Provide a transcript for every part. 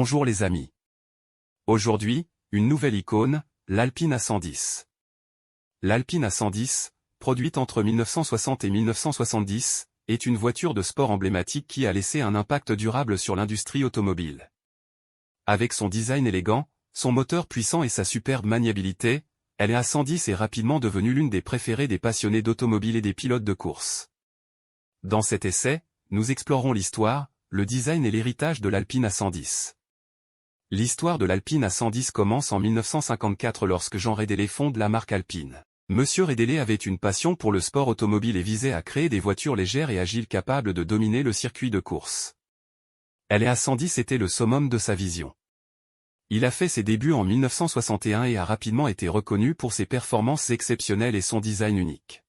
Bonjour les amis. Aujourd'hui, une nouvelle icône, l'Alpine A110. L'Alpine A110, produite entre 1960 et 1970, est une voiture de sport emblématique qui a laissé un impact durable sur l'industrie automobile. Avec son design élégant, son moteur puissant et sa superbe maniabilité, l'A110 est rapidement devenue l'une des préférées des passionnés d'automobile et des pilotes de course. Dans cet essai, nous explorons l'histoire, le design et l'héritage de l'Alpine A110. L'histoire de l'Alpine A110 commence en 1954 lorsque Jean Rédélé fonde la marque Alpine. Monsieur Rédélé avait une passion pour le sport automobile et visait à créer des voitures légères et agiles capables de dominer le circuit de course. l'A110 était le summum de sa vision. Il a fait ses débuts en 1961 et a rapidement été reconnu pour ses performances exceptionnelles et son design unique.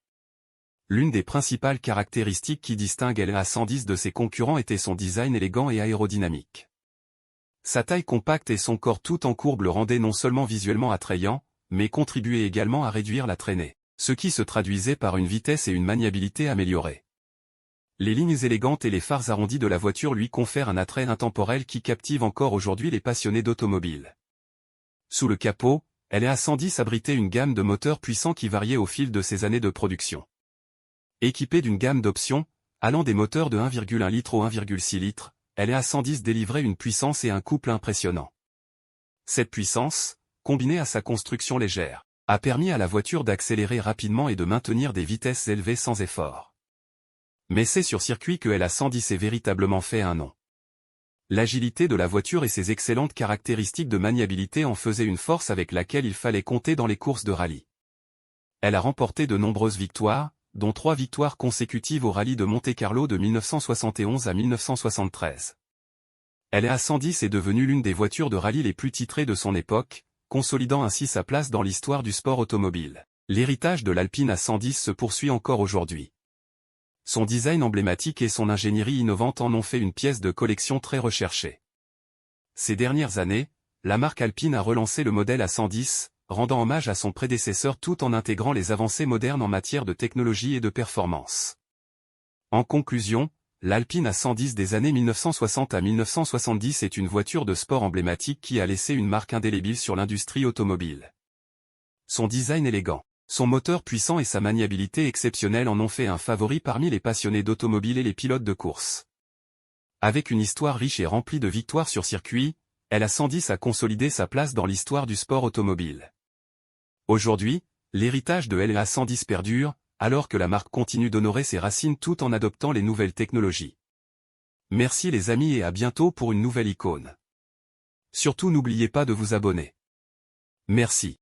L'une des principales caractéristiques qui distingue l'A110 de ses concurrents était son design élégant et aérodynamique. Sa taille compacte et son corps tout en courbe le rendaient non seulement visuellement attrayant, mais contribuaient également à réduire la traînée, ce qui se traduisait par une vitesse et une maniabilité améliorées. Les lignes élégantes et les phares arrondis de la voiture lui confèrent un attrait intemporel qui captive encore aujourd'hui les passionnés d'automobile. Sous le capot, l'A110 abritait une gamme de moteurs puissants qui variait au fil de ses années de production. Équipée d'une gamme d'options, allant des moteurs de 1,1 litre au 1,6 litre, l'A110 délivrait une puissance et un couple impressionnants. Cette puissance, combinée à sa construction légère, a permis à la voiture d'accélérer rapidement et de maintenir des vitesses élevées sans effort. Mais c'est sur circuit que l'A110 est véritablement fait un nom. L'agilité de la voiture et ses excellentes caractéristiques de maniabilité en faisaient une force avec laquelle il fallait compter dans les courses de rallye. Elle a remporté de nombreuses victoires, dont 3 victoires consécutives au rallye de Monte-Carlo de 1971 à 1973. l'A110 est devenue l'une des voitures de rallye les plus titrées de son époque, consolidant ainsi sa place dans l'histoire du sport automobile. L'héritage de l'Alpine A110 se poursuit encore aujourd'hui. Son design emblématique et son ingénierie innovante en ont fait une pièce de collection très recherchée. Ces dernières années, la marque Alpine a relancé le modèle A110, rendant hommage à son prédécesseur tout en intégrant les avancées modernes en matière de technologie et de performance. En conclusion, l'Alpine A110 des années 1960 à 1970 est une voiture de sport emblématique qui a laissé une marque indélébile sur l'industrie automobile. Son design élégant, son moteur puissant et sa maniabilité exceptionnelle en ont fait un favori parmi les passionnés d'automobile et les pilotes de course. Avec une histoire riche et remplie de victoires sur circuit, l'A110 a consolidé sa place dans l'histoire du sport automobile. Aujourd'hui, l'héritage de l'A110 perdure, alors que la marque continue d'honorer ses racines tout en adoptant les nouvelles technologies. Merci les amis et à bientôt pour une nouvelle icône. Surtout n'oubliez pas de vous abonner. Merci.